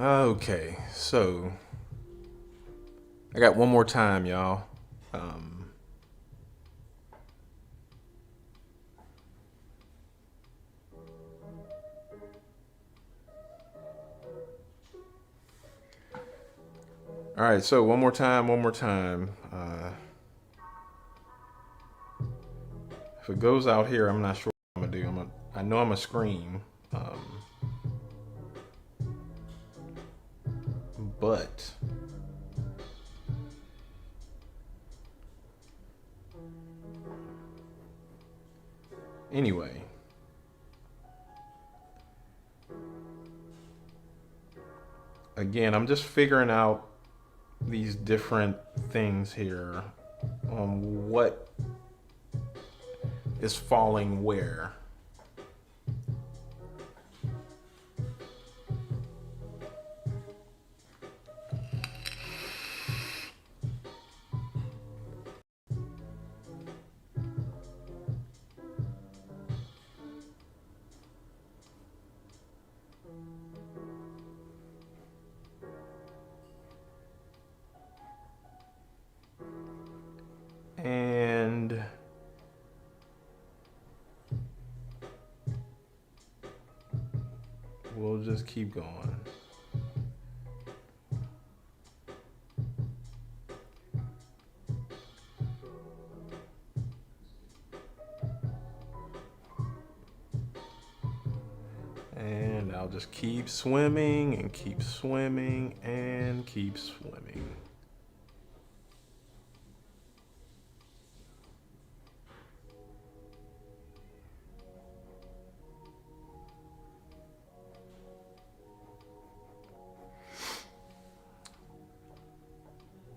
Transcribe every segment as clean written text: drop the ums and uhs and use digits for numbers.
Okay, so I got one more time, y'all. Um, all right, so one more time, one more time. If it goes out here, I'm not sure what I'm gonna do. I know I'm gonna scream, but anyway, again, I'm just figuring out these different things here on what is falling where. And we'll just keep going. And I'll just keep swimming and keep swimming and keep swimming.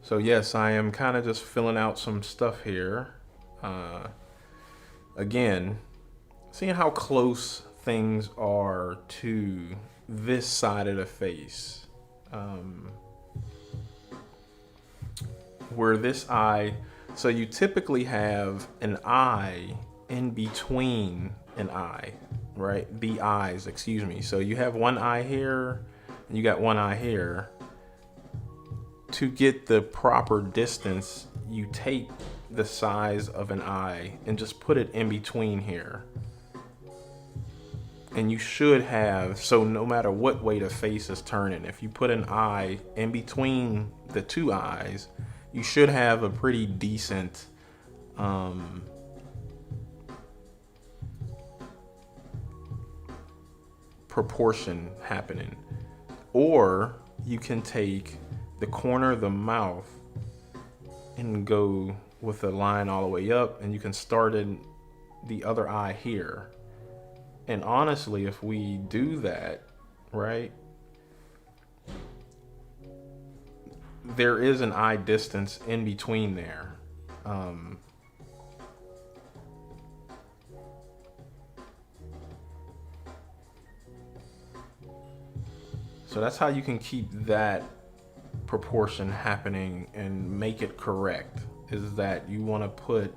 So yes, I am kind of just filling out some stuff here. Uh, Again, seeing how close things are to this side of the face. Um, where this eye, so you typically have an eye in between an eye, right? The eyes, excuse me. So you have one eye here, and you got one eye here. To get the proper distance, you take the size of an eye and just put it in between here. And you should have, so no matter what way the face is turning, if you put an eye in between the two eyes, you should have a pretty decent proportion happening. Or you can take the corner of the mouth and go with a line all the way up, and you can start in the other eye here. And honestly, if we do that, right, there is an eye distance in between there. Um, so that's how you can keep that proportion happening and make it correct, is that you want to put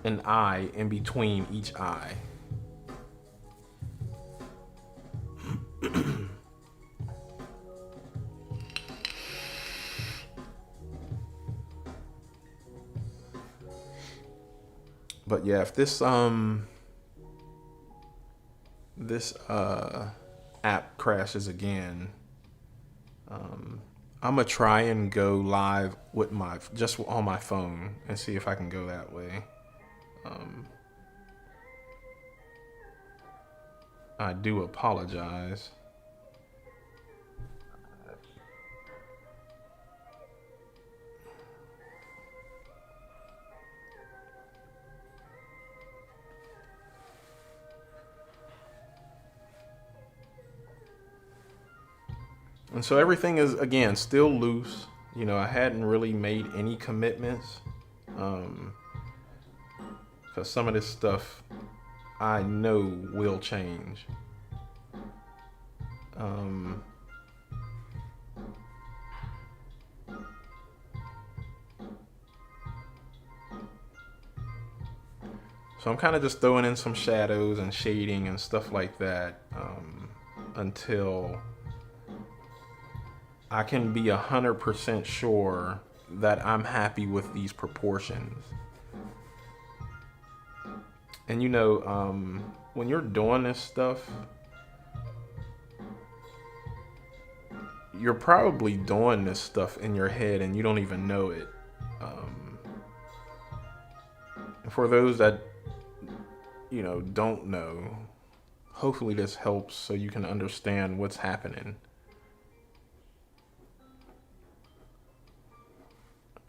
an eye in between each eye. But yeah, if this app crashes again, I'm gonna try and go live with my just on my phone and see if I can go that way. Um, I do apologize. And so everything is again still loose. You know, I hadn't really made any commitments um, because some of this stuff I know will change. Um, so I'm kind of just throwing in some shadows and shading and stuff like that until I can be 100% sure that I'm happy with these proportions. And you know, when you're doing this stuff, you're probably doing this stuff in your head and you don't even know it. For those that, don't know, hopefully this helps so you can understand what's happening.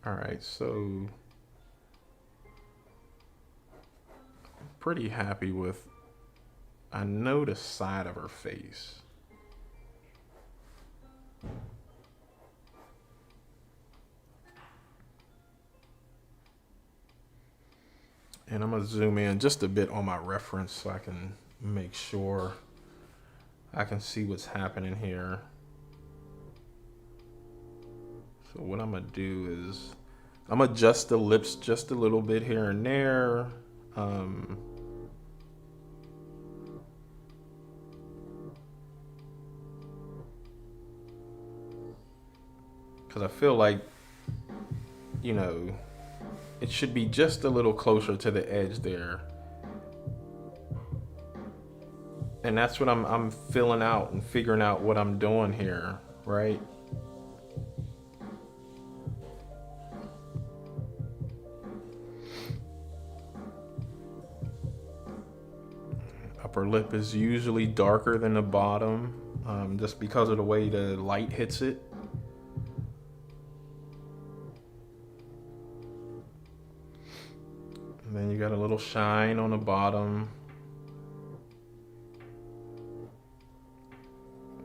All right, so pretty happy with, I know the side of her face. And I'm gonna zoom in just a bit on my reference so I can make sure I can see what's happening here. So what I'm gonna do is I'm gonna adjust the lips just a little bit here and there. Because I feel like, it should be just a little closer to the edge there. And that's what I'm filling out and figuring out what I'm doing here, right? Upper lip is usually darker than the bottom, just because of the way the light hits it. And then you got a little shine on the bottom.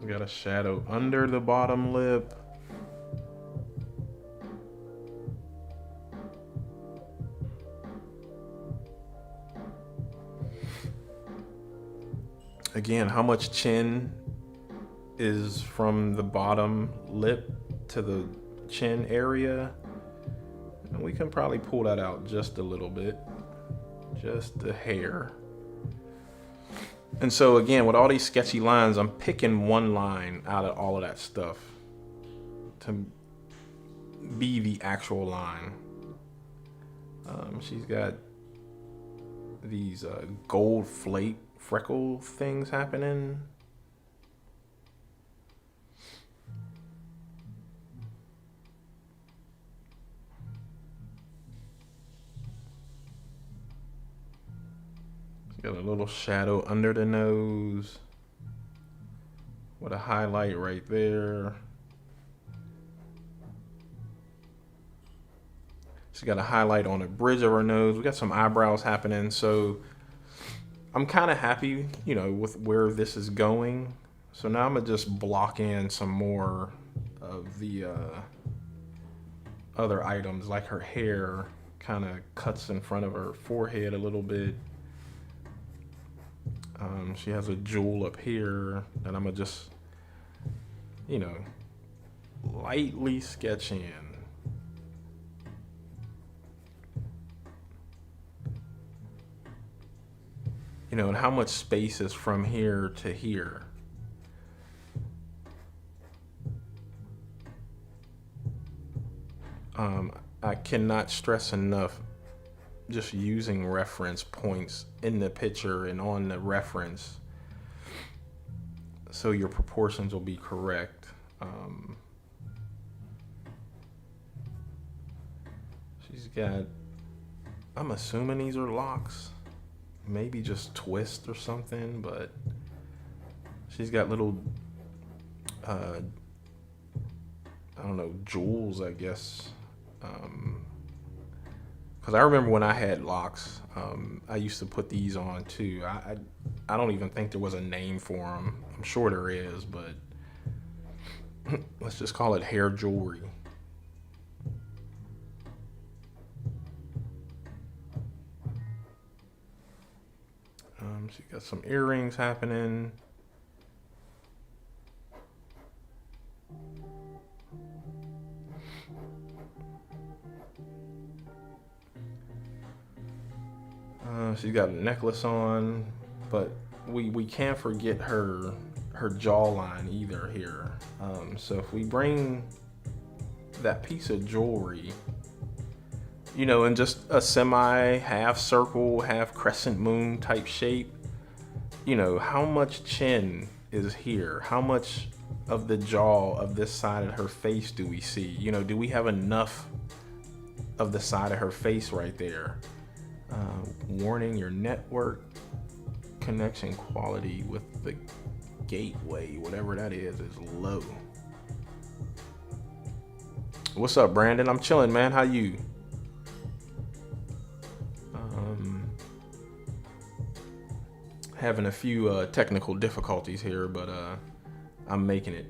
We got a shadow under the bottom lip. Again, how much chin is from the bottom lip to the chin area? And we can probably pull that out just a little bit, just a hair. And so again, with all these sketchy lines, I'm picking one line out of all of that stuff to be the actual line. She's got these gold flake freckle things happening. Got a little shadow under the nose with a highlight right there. She's got a highlight on the bridge of her nose. We got some eyebrows happening. So I'm kind of happy, with where this is going. So now I'm gonna just block in some more of the other items, like her hair kind of cuts in front of her forehead a little bit. She has a jewel up here that I'm gonna just, lightly sketch in. And how much space is from here to here. I cannot stress enough just using reference points in the picture and on the reference so your proportions will be correct. She's got, I'm assuming these are locks, maybe just twist or something, but she's got little I don't know, jewels, I guess. Because I remember when I had locks, I used to put these on too. I don't even think there was a name for them. I'm sure there is, but let's just call it hair jewelry. She got some earrings happening. She's got a necklace on, but we can't forget her her jawline either here. So if we bring that piece of jewelry, you know, in just a semi half circle, half crescent moon type shape, you know, how much chin is here? How much of the jaw of this side of her face do we see? You know, do we have enough of the side of her face right there? Warning, your network connection quality with the gateway, whatever that is low. What's up, Brandon? I'm chilling, man. How you? Having a few technical difficulties here, but I'm making it.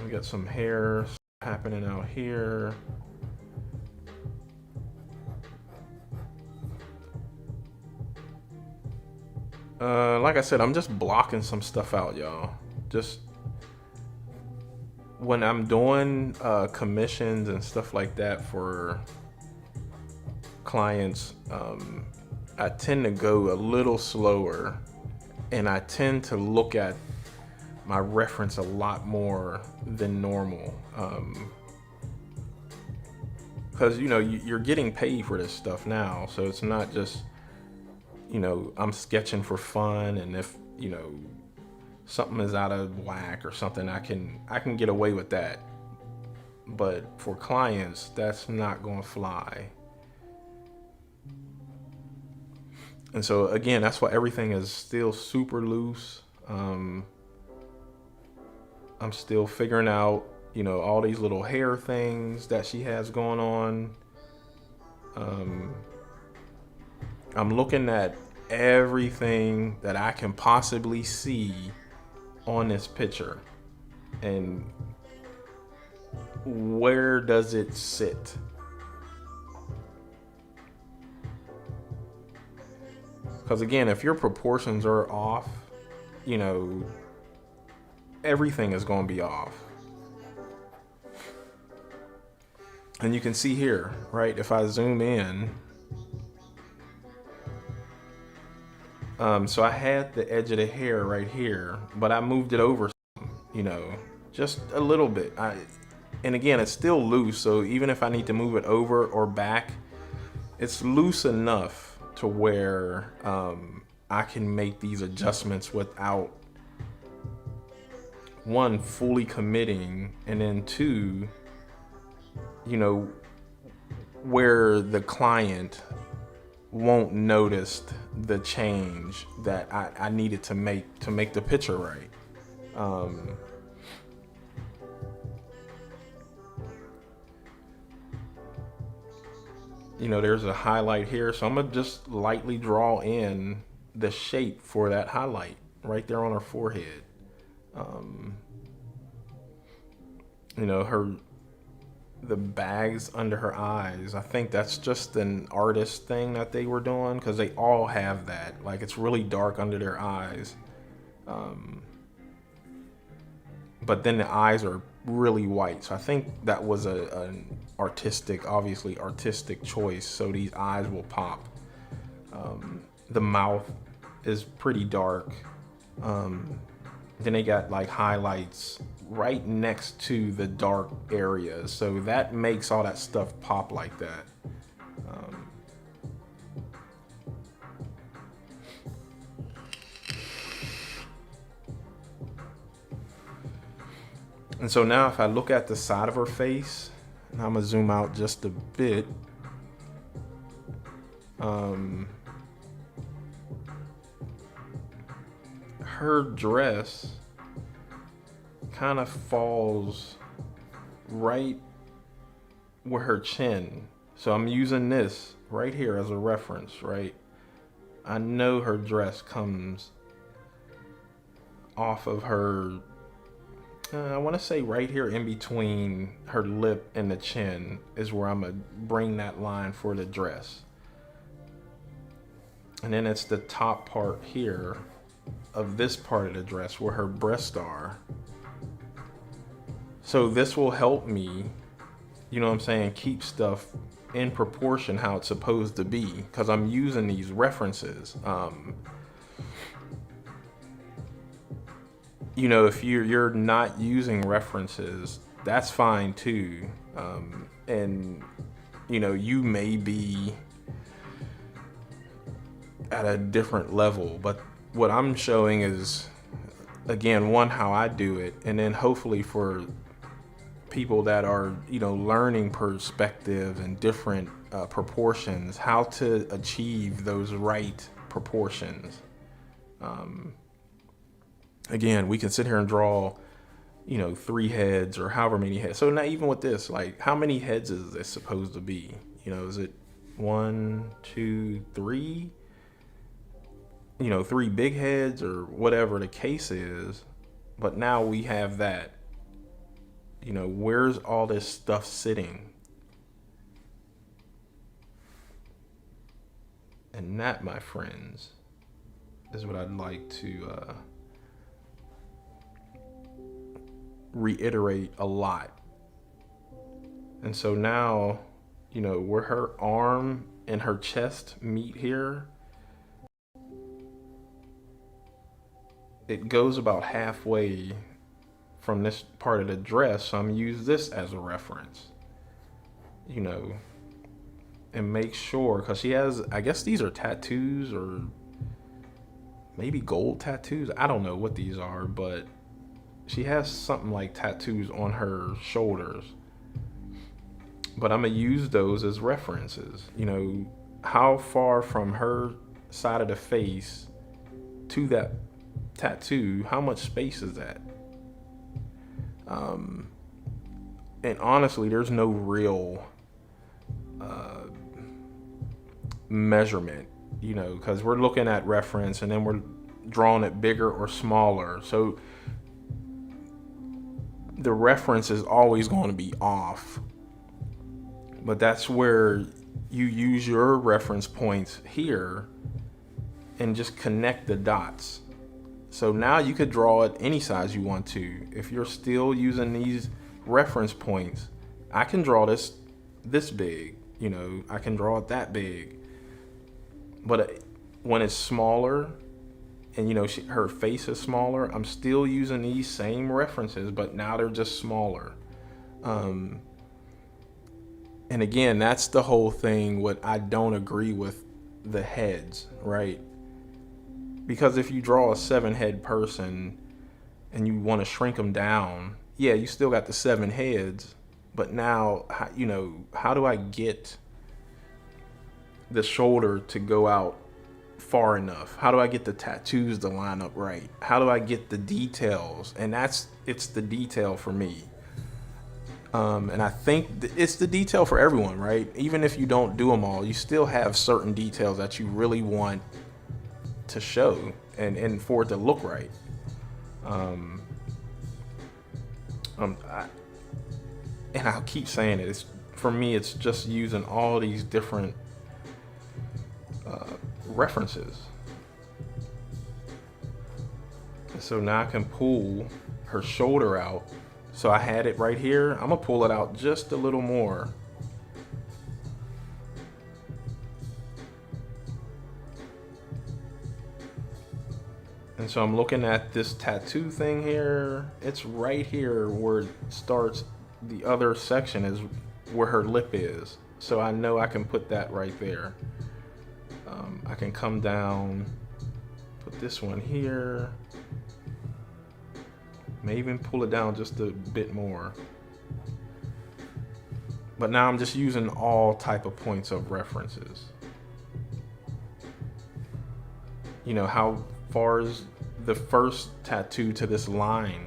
We got some hair happening out here. Like I said, I'm just blocking some stuff out, y'all. Just when I'm doing commissions and stuff like that for clients, I tend to go a little slower, and I tend to look at my reference a lot more than normal, because you know you're getting paid for this stuff now, so it's not just, you know, I'm sketching for fun, and if, you know, something is out of whack or something, I can get away with that. But for clients, that's not going to fly. And so again, that's why everything is still super loose. I'm still figuring out, you know, all these little hair things that she has going on. I'm looking at everything that I can possibly see on this picture, and where does it sit? Because again, if your proportions are off, you know, everything is going to be off. And you can see here, right, if I zoom in, so I had the edge of the hair right here, but I moved it over, you know, just a little bit. And again, it's still loose, so even if I need to move it over or back, it's loose enough to where I can make these adjustments without, one, fully committing, and then two, you know, where the client won't notice the change that I needed to make the picture right. You know, there's a highlight here, so I'm gonna just lightly draw in the shape for that highlight right there on her forehead. You know, the bags under her eyes, I think that's just an artist thing that they were doing, because they all have that. Like, it's really dark under their eyes, but then the eyes are really white. So I think that was an obviously artistic choice, so these eyes will pop. The mouth is pretty dark. Then they got like highlights right next to the dark areas, so that makes all that stuff pop like that. And so now if I look at the side of her face, and I'm gonna zoom out just a bit, her dress kind of falls right where her chin. So I'm using this right here as a reference, right? I know her dress comes off of her, I want to say right here in between her lip and the chin is where I'm gonna bring that line for the dress. And then it's the top part here of this part of the dress where her breasts are. So this will help me, you know what I'm saying, keep stuff in proportion how it's supposed to be because I'm using these references. You know, if you're not using references, that's fine too. And you know, you may be at a different level, but what I'm showing is, again, one, how I do it, and then hopefully for people that are, you know, learning perspective and different proportions, how to achieve those right proportions. Again, we can sit here and draw, you know, 3 heads or however many heads. So now even with this, like, how many heads is this supposed to be? You know, is it 1, 2, 3? You know, 3 big heads or whatever the case is. But now we have that. You know, where's all this stuff sitting? And that, my friends, is what I'd like to reiterate a lot. And so now, you know, where her arm and her chest meet here, it goes about halfway from this part of the dress. So I'm gonna use this as a reference, you know, and make sure, because she has, I guess these are tattoos or maybe gold tattoos. I don't know what these are, but she has something like tattoos on her shoulders. But I'm gonna use those as references. You know, how far from her side of the face to that tattoo, how much space is that? And honestly, there's no real measurement, you know, because we're looking at reference and then we're drawing it bigger or smaller. So the reference is always going to be off. But that's where you use your reference points here and just connect the dots. So now you could draw it any size you want to. If you're still using these reference points, I can draw this big, you know, I can draw it that big. But when it's smaller and, you know, her face is smaller, I'm still using these same references, but now they're just smaller. And again, that's the whole thing. What I don't agree with the heads, right? Because if you draw a 7-head person and you want to shrink them down, yeah, you still got the 7 heads, but now, you know, how do I get the shoulder to go out far enough? How do I get the tattoos to line up right? How do I get the details? And it's the detail for me. And I think it's the detail for everyone, right? Even if you don't do them all, you still have certain details that you really want to show and for it to look right. And I'll keep saying it. It's, for me, it's just using all these different references. So now I can pull her shoulder out. So I had it right here. I'm gonna pull it out just a little more. And so I'm looking at this tattoo thing here. It's right here where it starts. The other section is where her lip is. So I know I can put that right there. I can come down, put this one here. May even pull it down just a bit more. But now I'm just using all type of points of references. You know, how far is the first tattoo to this line?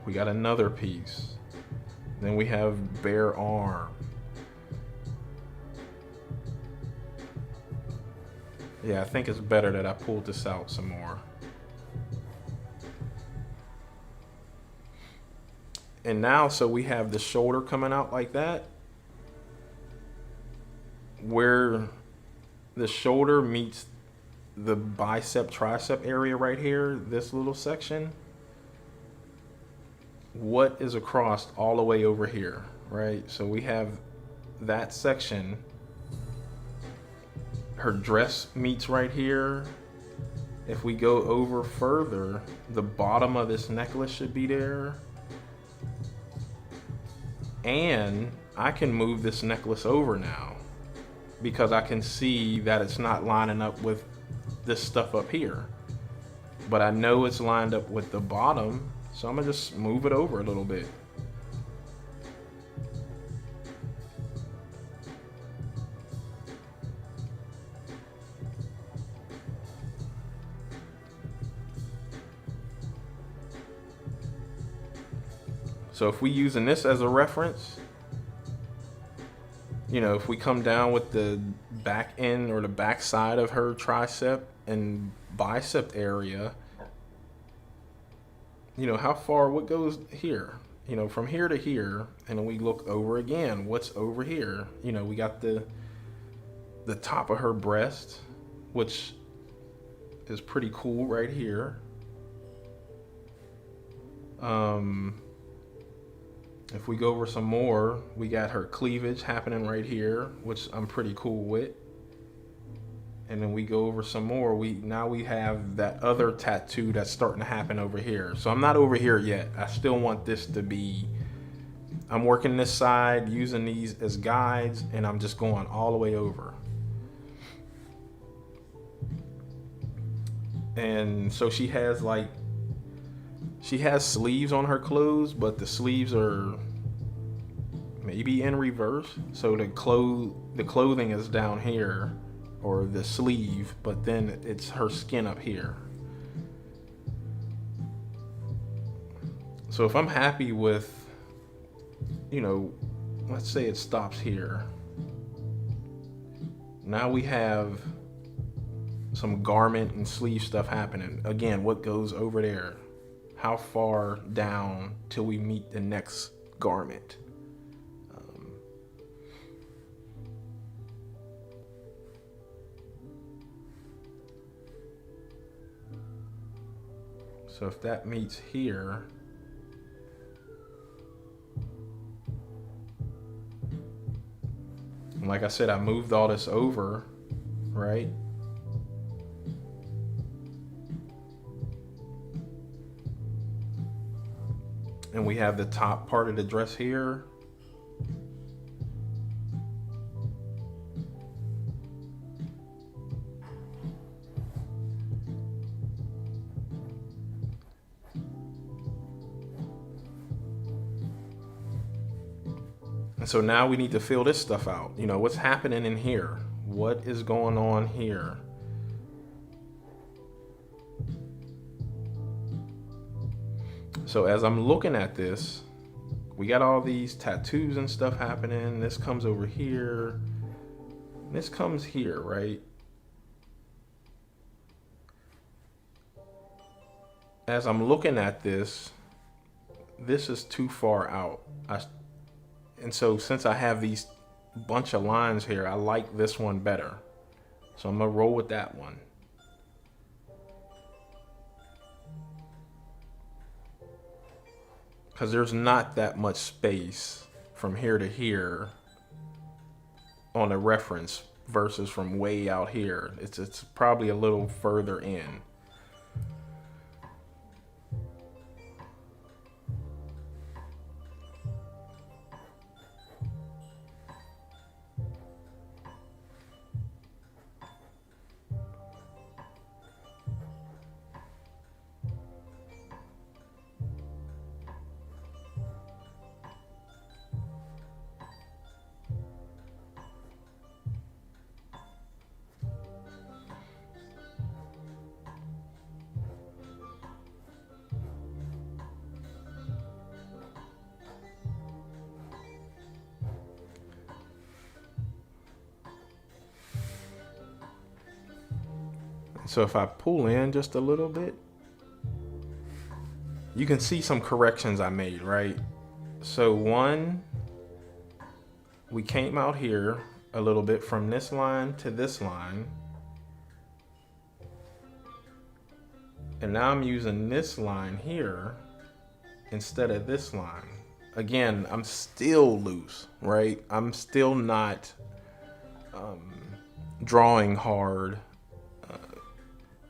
We got another piece. Then we have bare arm. Yeah, I think it's better that I pulled this out some more. And now, so we have the shoulder coming out like that, where the shoulder meets the bicep tricep area right here, this little section, what is across all the way over here, right? So we have that section. Her dress meets right here. If we go over further, the bottom of this necklace should be there. And I can move this necklace over now because I can see that it's not lining up with this stuff up here. But I know it's lined up with the bottom, so I'm gonna just move it over a little bit. So if we using this as a reference, you know, if we come down with the back end or the back side of her tricep and bicep area, you know, how far, what goes here? You know, from here to here, and then we look over again, what's over here? You know, we got the top of her breast, which is pretty cool right here. If we go over some more, we got her cleavage happening right here, which I'm pretty cool with. And then we go over some more. Now we have that other tattoo that's starting to happen over here. So I'm not over here yet. I still want this to be, I'm working this side, using these as guides, and I'm just going all the way over. And so she has sleeves on her clothes, but the sleeves are maybe in reverse. So the clothing is down here, or the sleeve, but then it's her skin up here. So if I'm happy with, you know, let's say it stops here. Now we have some garment and sleeve stuff happening. Again, what goes over there? How far down till we meet the next garment? So if that meets here, and like I said, I moved all this over, right? And we have the top part of the dress here. And so now we need to fill this stuff out. You know, what's happening in here? What is going on here? So as I'm looking at this, we got all these tattoos and stuff happening. This comes over here. This comes here, right? As I'm looking at this, this is too far out. And so since I have these bunch of lines here, I like this one better. So I'm gonna roll with that one. Because there's not that much space from here to here on a reference versus from way out here. It's probably a little further in. So if I pull in just a little bit, you can see some corrections I made, right? So one, we came out here a little bit from this line to this line. And now I'm using this line here instead of this line. Again, I'm still loose, right? I'm still not drawing hard.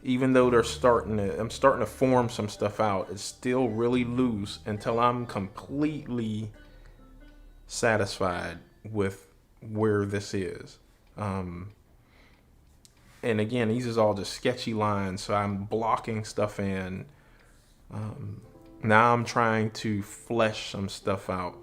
Even though I'm starting to form some stuff out, it's still really loose until I'm completely satisfied with where this is. And again, these is all just sketchy lines, so I'm blocking stuff in. Now I'm trying to flesh some stuff out.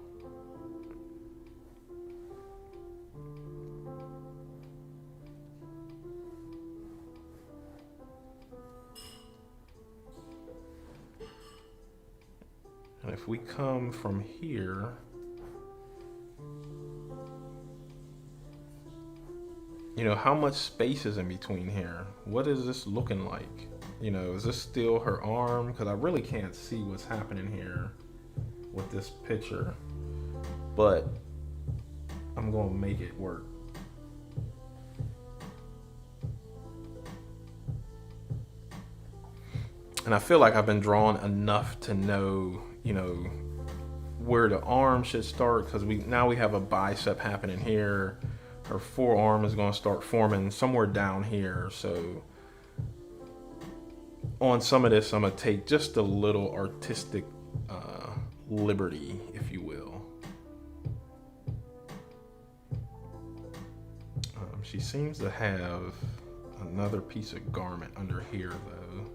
And if we come from here, you know, how much space is in between here? What is this looking like? You know, is this still her arm? Because I really can't see what's happening here with this picture. But I'm going to make it work. And I feel like I've been drawing enough to know, you know, where the arm should start, because now we have a bicep happening here. Her forearm is going to start forming somewhere down here. So on some of this, I'm going to take just a little artistic liberty, if you will. She seems to have another piece of garment under here, though.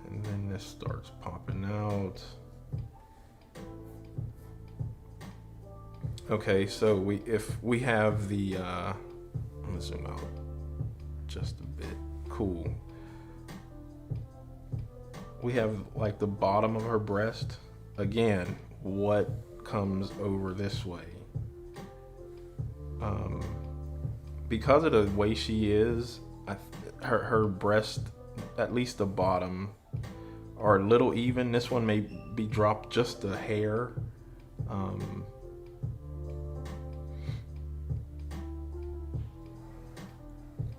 And then this starts popping out. Okay, so if we have the, I'm gonna zoom out just a bit. Cool. We have like the bottom of her breast. Again, what comes over this way? Because of the way she is, her breast, at least the bottom, are a little even. This one may be dropped just a hair.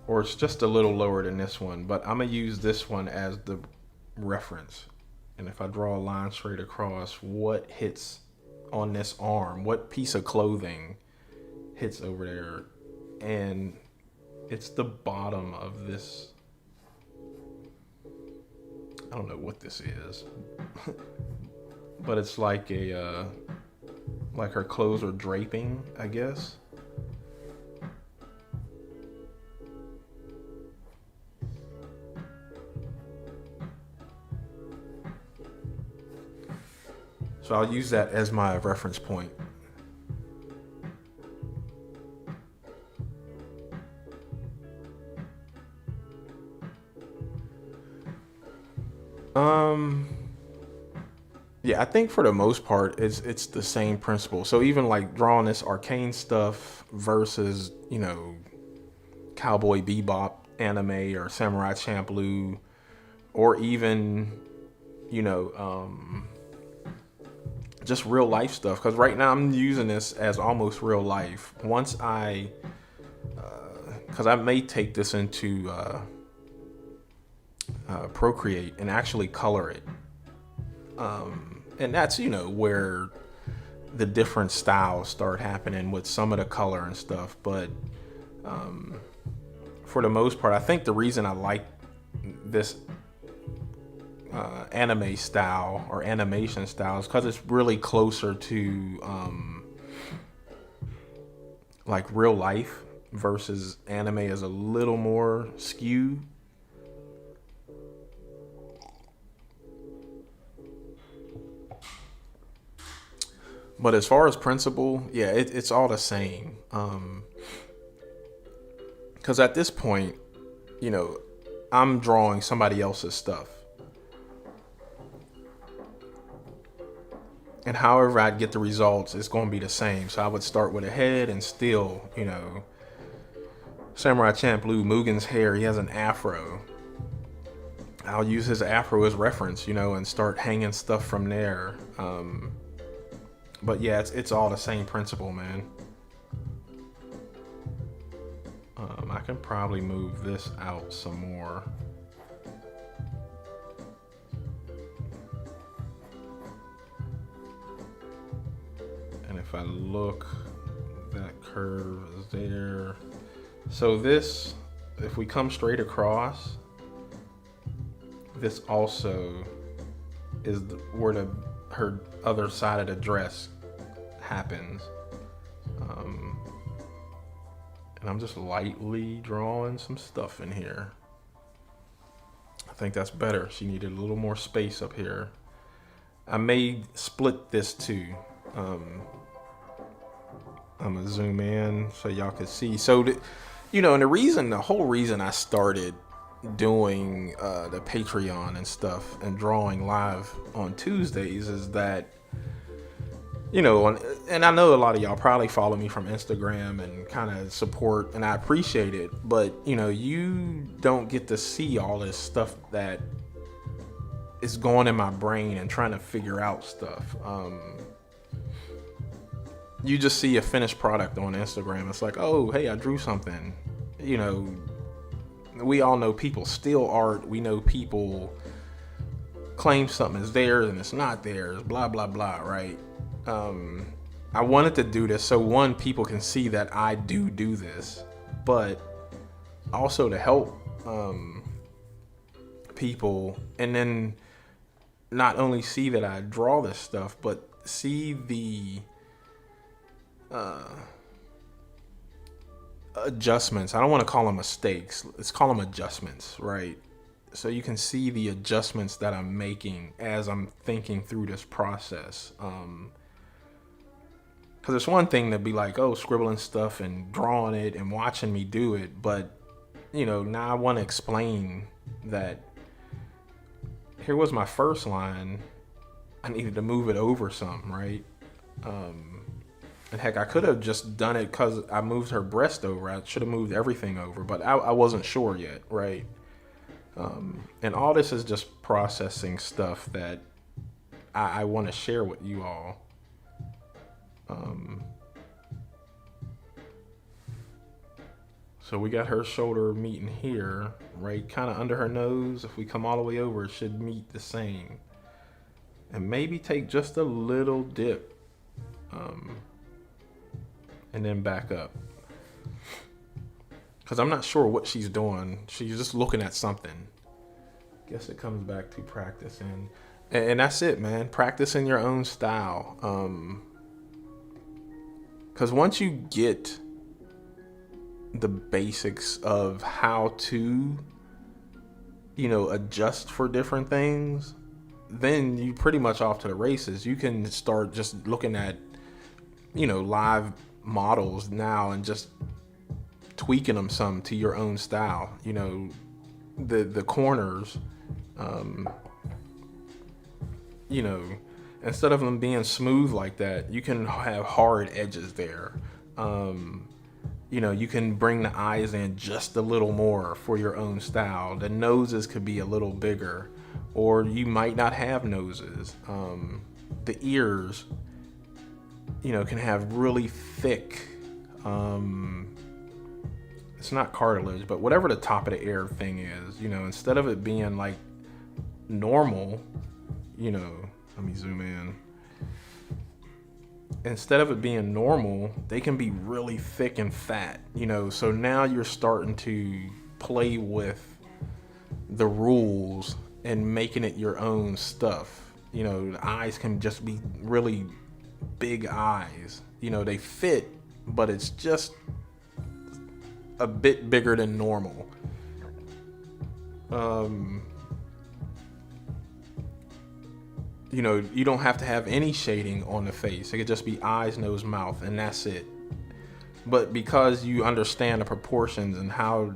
Or it's just a little lower than this one, but I'm gonna use this one as the reference. And if I draw a line straight across, what hits on this arm? What piece of clothing hits over there? And it's the bottom of this. I don't know what this is, but it's like like her clothes are draping, I guess. So I'll use that as my reference point. Yeah, I think for the most part, it's the same principle. So even like drawing this arcane stuff versus, you know, Cowboy Bebop anime or Samurai Champloo, or even, you know, just real life stuff. Because right now I'm using this as almost real life. Once because I may take this into Procreate and actually color it. And that's, you know, where the different styles start happening with some of the color and stuff. But for the most part, I think the reason I like this anime style or animation style is because it's really closer to like real life, versus anime is a little more skewed. But as far as principle, yeah, it's all the same. Because at this point, you know, I'm drawing somebody else's stuff. And however I get the results, it's going to be the same. So I would start with a head and still, you know, Samurai Champloo, Mugen's hair, he has an afro. I'll use his afro as reference, you know, and start hanging stuff from there. But yeah, it's all the same principle, man. I can probably move this out some more. And if I look, that curve is there. So this, if we come straight across, this also is where her other side of the dress happens. And I'm just lightly drawing some stuff in here. I think that's better. She needed a little more space up here. I may split this too. I'm gonna zoom in so y'all can see. So, and the whole reason I started doing the Patreon and stuff and drawing live on Tuesdays is that, and I know a lot of y'all probably follow me from Instagram and kind of support, and I appreciate it, but you don't get to see all this stuff that is going in my brain and trying to figure out stuff. You just see a finished product on Instagram. It's like, oh, hey, I drew something. We all know people steal art. We know people claim something is theirs and it's not theirs, blah, blah, blah, right? I wanted to do this so one, people can see that I do this, but also to help people, and then not only see that I draw this stuff, but see the adjustments. I don't want to call them mistakes. Let's call them adjustments, right? So you can see the adjustments that I'm making as I'm thinking through this process. Because it's one thing to be like, oh, scribbling stuff and drawing it and watching me do it. But, now I want to explain that here was my first line. I needed to move it over some, right? And heck, I could have just done it because I moved her breast over. I should have moved everything over, but I wasn't sure yet, right? And all this is just processing stuff that I want to share with you all. So we got her shoulder meeting here, right? Kind of under her nose. If we come all the way over, it should meet the same. And maybe take just a little dip. And then back up. Because I'm not sure what she's doing. She's just looking at something. Guess it comes back to practicing. And that's it, man. Practicing your own style. Because once you get the basics of how to, adjust for different things, then you pretty much off to the races. You can start just looking at, live models now and just tweaking them some to your own style. The corners, instead of them being smooth like that, you can have hard edges there. You can bring the eyes in just a little more for your own style. The noses could be a little bigger, or you might not have noses. The ears, can have really thick, it's not cartilage, but whatever the top of the ear thing is, instead of it being like normal, let me zoom in. Instead of it being normal, they can be really thick and fat, so now you're starting to play with the rules and making it your own stuff. The eyes can just be really big eyes, they fit, but it's just a bit bigger than normal. You don't have to have any shading on the face. It could just be eyes, nose, mouth, and that's it. But because you understand the proportions and how,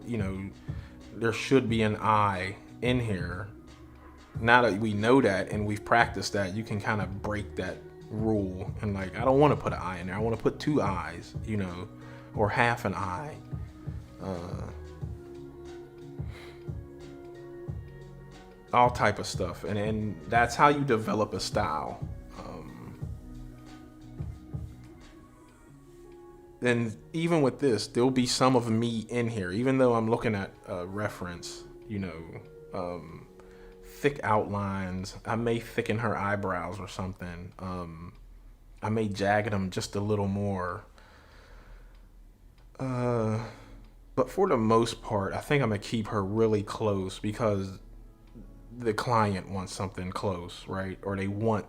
there should be an eye in here, now that we know that and we've practiced that, you can kind of break that rule and like, I don't want to put an eye in there. I want to put two eyes, or half an eye. All type of stuff, and that's how you develop a style. And even with this, there'll be some of me in here, even though I'm looking at a reference, thick outlines. I may thicken her eyebrows or something. I may jagged them just a little more. But for the most part, I think I'm gonna keep her really close because the client wants something close, right? Or they want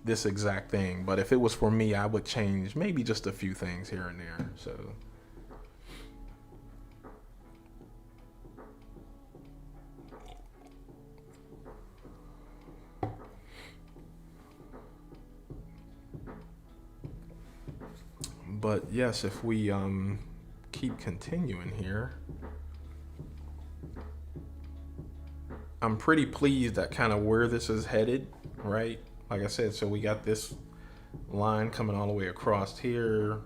this exact thing. But if it was for me, I would change maybe just a few things here and there. So but yes, if we keep continuing here, I'm pretty pleased at kind of where this is headed, right? Like I said, so we got this line coming all the way across here.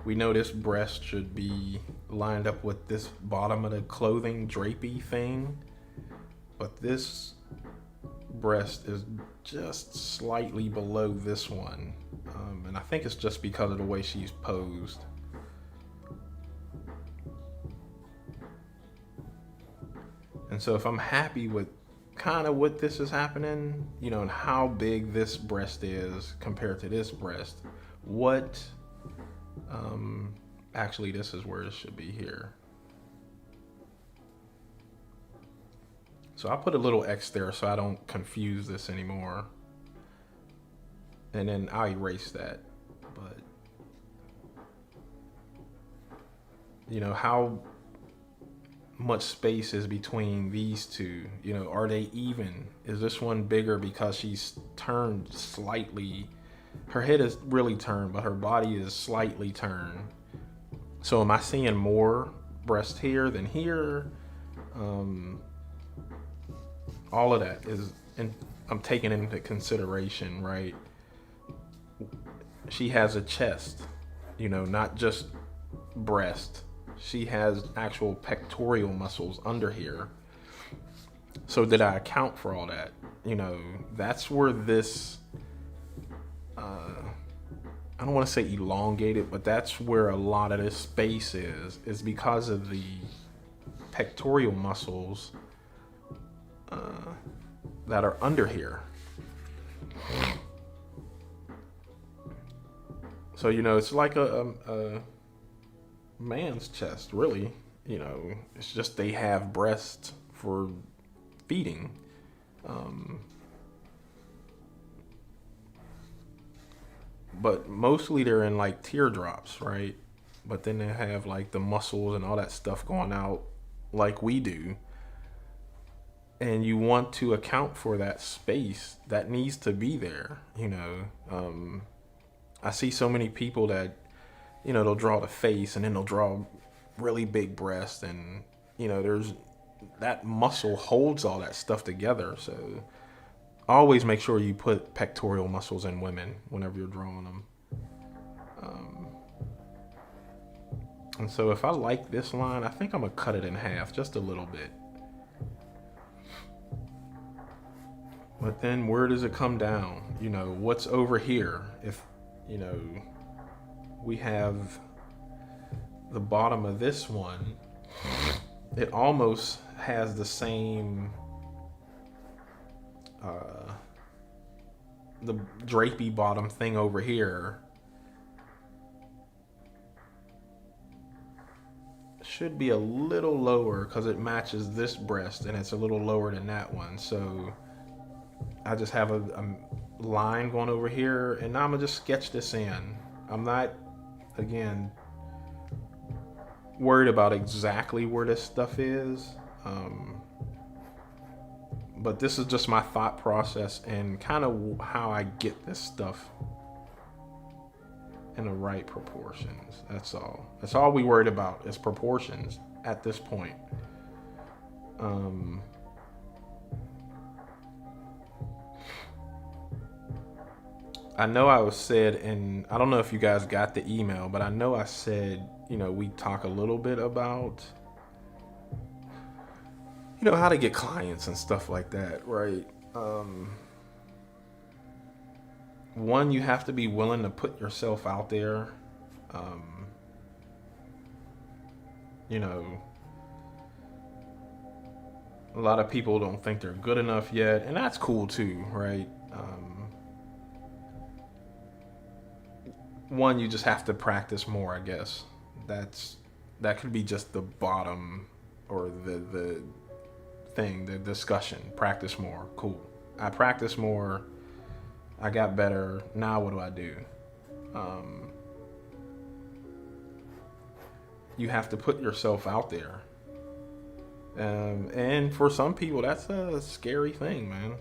We know this breast should be lined up with this bottom of the clothing drapey thing, but this breast is just slightly below this one, and I think it's just because of the way she's posed. And so if I'm happy with kind of what this is happening, and how big this breast is compared to this breast, what, actually this is where it should be here. So I'll put a little X there so I don't confuse this anymore. And then I'll erase that. But, how much space is between these two? Are they even? Is this one bigger because she's turned slightly? Her head is really turned, but her body is slightly turned. So am I seeing more breast here than here? All of that is, and I'm taking into consideration, right? She has a chest, not just breast. She has actual pectoral muscles under here. So did I account for all that? That's where this, I don't want to say elongated, but that's where a lot of this space is because of the pectoral muscles that are under here. So, it's like a man's chest, really. It's just they have breasts for feeding. But mostly they're in like teardrops, right? But then they have like the muscles and all that stuff going out like we do. And you want to account for that space that needs to be there, I see so many people that, they'll draw the face and then they'll draw really big breasts, and, there's that muscle holds all that stuff together. So always make sure you put pectoral muscles in women whenever you're drawing them. And so if I like this line, I think I'm gonna cut it in half just a little bit. But then where does it come down? What's over here? If, we have the bottom of this one, it almost has the same, the drapey bottom thing over here. Should be a little lower because it matches this breast and it's a little lower than that one. So I just have a line going over here, and now I'm gonna just sketch this in. I'm not, again, worried about exactly where this stuff is, but this is just my thought process and kind of how I get this stuff in the right proportions. That's all we worried about is proportions at this point. I know I was said, and I don't know if you guys got the email, but I know I said, we talk a little bit about, how to get clients and stuff like that, right? One, you have to be willing to put yourself out there. Um, you know, a lot of people don't think they're good enough yet, and that's cool too, right? One, you just have to practice more, I guess. That's that could be just the bottom or the thing, the discussion. Practice more, cool. I practice more. I got better. Now what do I do? Um, you have to put yourself out there. And for some people, that's a scary thing, man.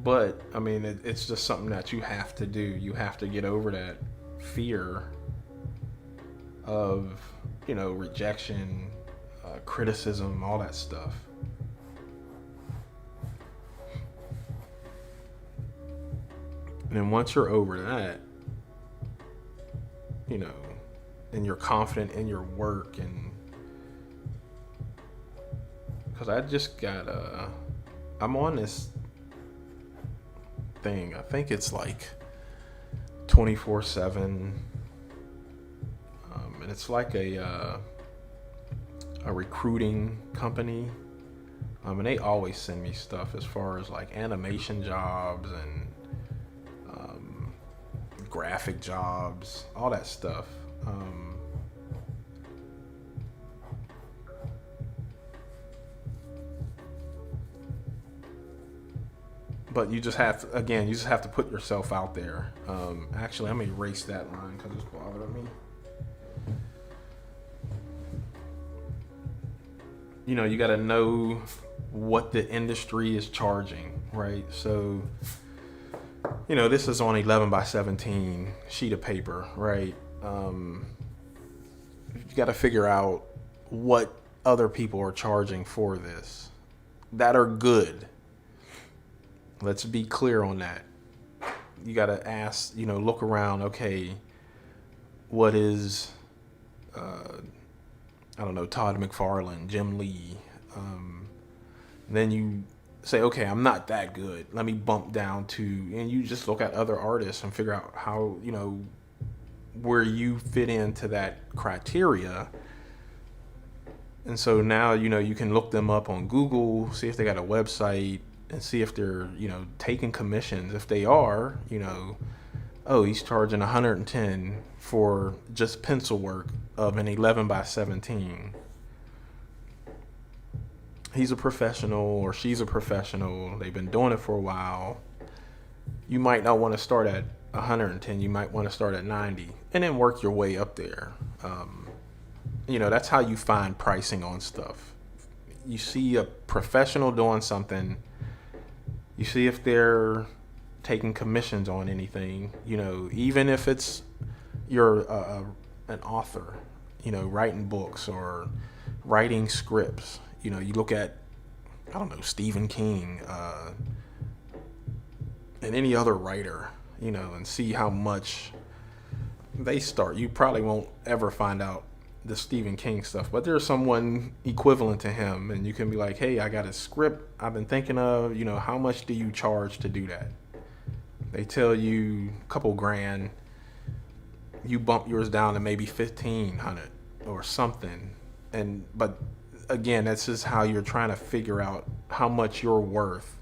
But I mean, it's just something that you have to do. You have to get over that fear of, rejection, criticism, all that stuff. And then once you're over that, you know, and you're confident in your work, and because I just got I'm on this thing. I think it's like 24/7, and it's like a recruiting company, and they always send me stuff as far as like animation jobs and graphic jobs, all that stuff. But you just have to, again, you just have to put yourself out there. Actually, I'm gonna erase that line because it's bothering me. You got to know what the industry is charging, right? So, this is on 11 by 17 sheet of paper, right? You got to figure out what other people are charging for this that are good. Let's be clear on that. You got to ask, look around. Okay, what is, I don't know, Todd McFarlane, Jim Lee. Then you say, okay, I'm not that good. Let me bump down to, and you just look at other artists and figure out how, where you fit into that criteria. And so now, you can look them up on Google, see if they got a website, and see if they're, taking commissions. If they are, oh, he's charging 110 for just pencil work of an 11 by 17. He's a professional or she's a professional. They've been doing it for a while. You might not want to start at 110. You might want to start at 90 and then work your way up there. That's how you find pricing on stuff. You see a professional doing something. You see if they're taking commissions on anything, even if it's you're an author, writing books or writing scripts. You look at, I don't know, Stephen King and any other writer, and see how much they start. You probably won't ever find out the Stephen King stuff, but there's someone equivalent to him, and you can be like, hey, I got a script I've been thinking of, how much do you charge to do that? They tell you a couple grand, you bump yours down to maybe 1,500 or something. But again, that's just how you're trying to figure out how much you're worth,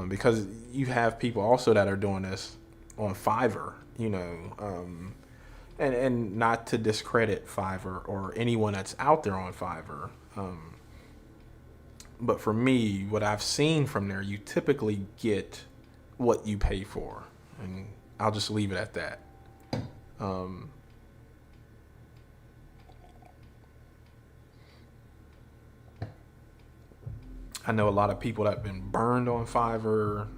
because you have people also that are doing this on Fiverr, and not to discredit Fiverr or anyone that's out there on Fiverr. But for me, what I've seen from there, you typically get what you pay for. And I'll just leave it at that. I know a lot of people that have been burned on Fiverr.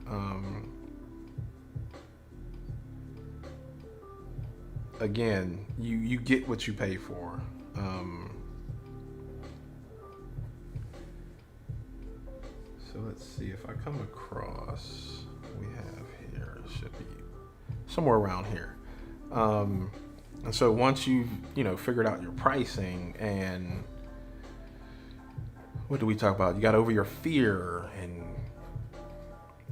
Again, you get what you pay for. So let's see if I come across, we have here, it should be somewhere around here. And so once you've, figured out your pricing and what do we talk about? You got over your fear and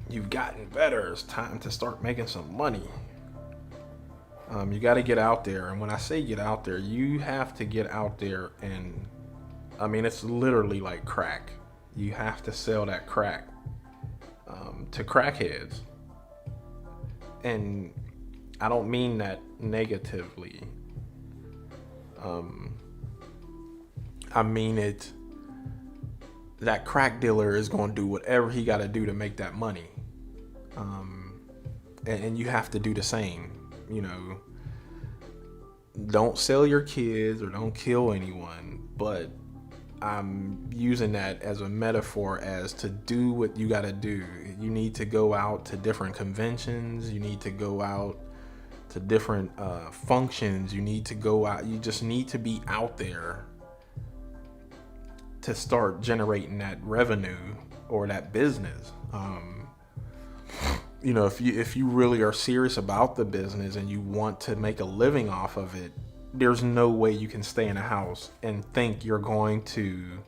you've gotten better. It's time to start making some money. You got to get out there. And when I say get out there, you have to get out there. And I mean, it's literally like crack. You have to sell that crack to crackheads. And I don't mean that negatively. I mean it. That crack dealer is going to do whatever he got to do to make that money. And you have to do the same. Don't sell your kids or don't kill anyone, but I'm using that as a metaphor as to do what you got to do. You need to go out to different conventions. You need to go out to different functions. You need to go out. You just need to be out there to start generating that revenue or that business. If you really are serious about the business and you want to make a living off of it, there's no way you can stay in a house and think you're going to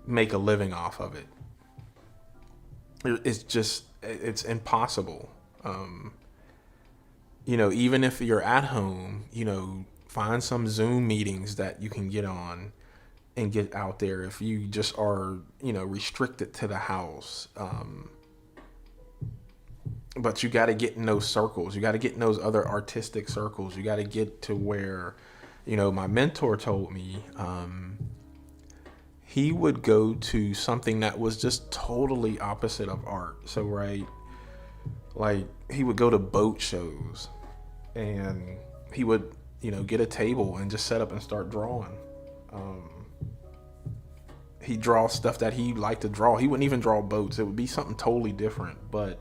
make a living off of it. It's impossible. Even if you're at home, find some Zoom meetings that you can get on and get out there. If you just are, restricted to the house, but you got to get in those circles. You got to get in those other artistic circles. You got to get to where, my mentor told me, he would go to something that was just totally opposite of art. So, right, like he would go to boat shows and he would, get a table and just set up and start drawing. He'd draw stuff that he liked to draw. He wouldn't even draw boats. It would be something totally different, but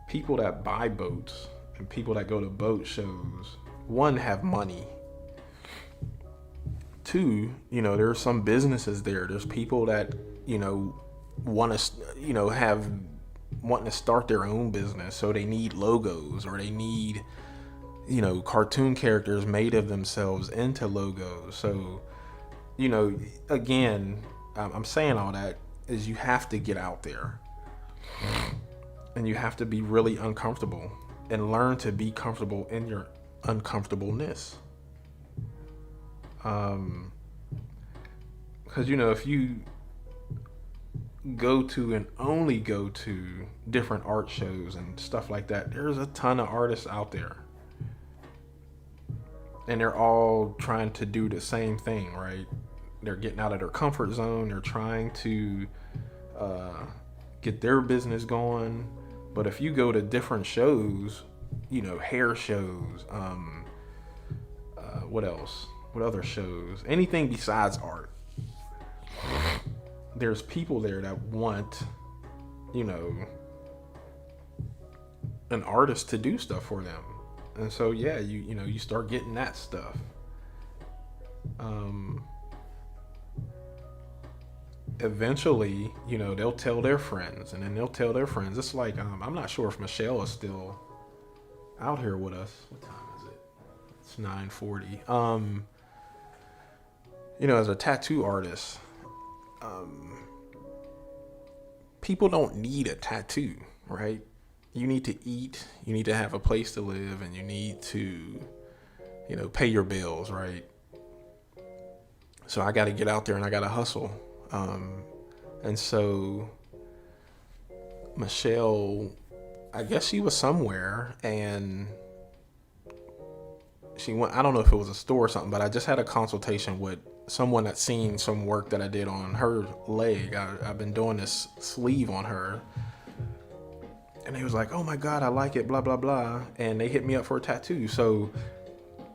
people that buy boats and people that go to boat shows, one, have money. Two, there's some businesses there. There's people that, want to, wanting to start their own business. So they need logos or they need, cartoon characters made of themselves into logos. So, again, I'm saying all that is you have to get out there. And you have to be really uncomfortable and learn to be comfortable in your uncomfortableness. Because, if you go to and only go to different art shows and stuff like that, there's a ton of artists out there. And they're all trying to do the same thing, right? They're getting out of their comfort zone. They're trying to get their business going. But if you go to different shows, hair shows, what else? What other shows? Anything besides art. There's people there that want, an artist to do stuff for them. And so, yeah, you start getting that stuff. Eventually, they'll tell their friends, and then they'll tell their friends. It's like, I'm not sure if Michelle is still out here with us. What time is it? It's 9:40. As a tattoo artist, people don't need a tattoo, right? You need to eat, you need to have a place to live, and you need to, pay your bills, right? So I got to get out there and I got to hustle. And so Michelle, I guess she was somewhere and she went, I don't know if it was a store or something, but I just had a consultation with someone that's seen some work that I did on her leg. I've been doing this sleeve on her. And they was like, oh my God, I like it, blah, blah, blah. And they hit me up for a tattoo. So,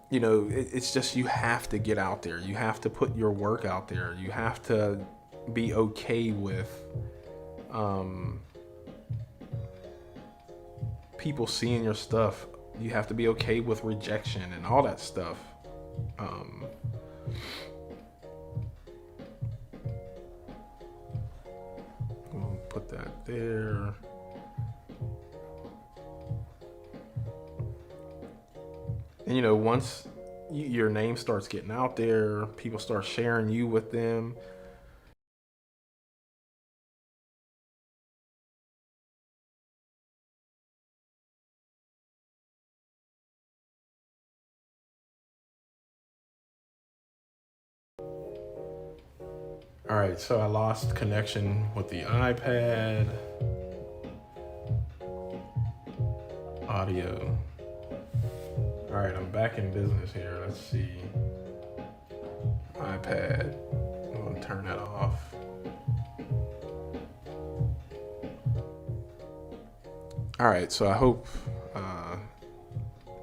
it's just, you have to get out there. You have to put your work out there. You have to be okay with people seeing your stuff. You have to be okay with rejection and all that stuff. We'll put that there. And once your name starts getting out there. People start sharing you with them. All right, so I lost connection with the iPad audio. All right, I'm back in business here. Let's see. iPad. I'm gonna turn that off. All right, so I hope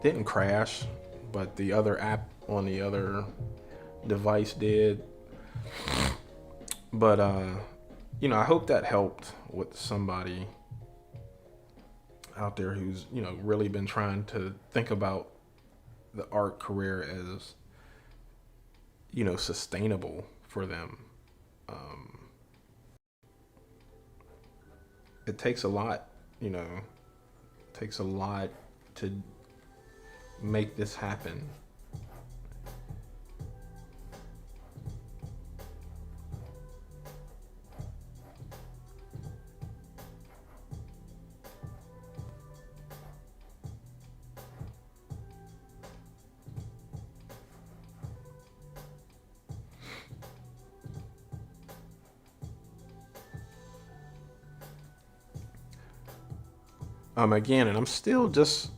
didn't crash, but the other app on the other device did. But I hope that helped with somebody out there who's really been trying to think about the art career as sustainable for them. Um, it takes a lot, it takes a lot to make this happen. Again, and I'm still just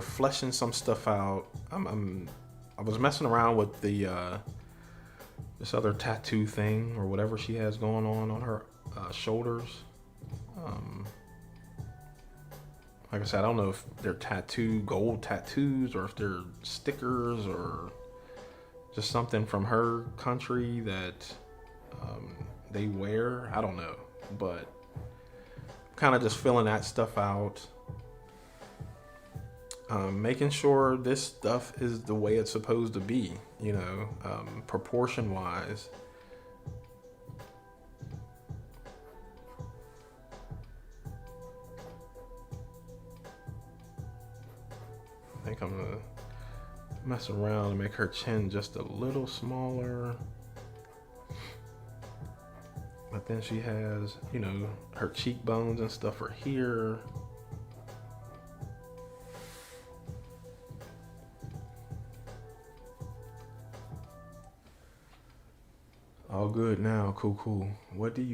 fleshing some stuff out. I was messing around with the this other tattoo thing or whatever she has going on her shoulders. Um, like I said, I don't know if they're gold tattoos, or if they're stickers, or just something from her country that um, they wear. I don't know, but kind of just filling that stuff out. Making sure this stuff is the way it's supposed to be, proportion wise. I think I'm gonna mess around and make her chin just a little smaller. But then she has, her cheekbones and stuff are here. All good now. Cool, cool. What do you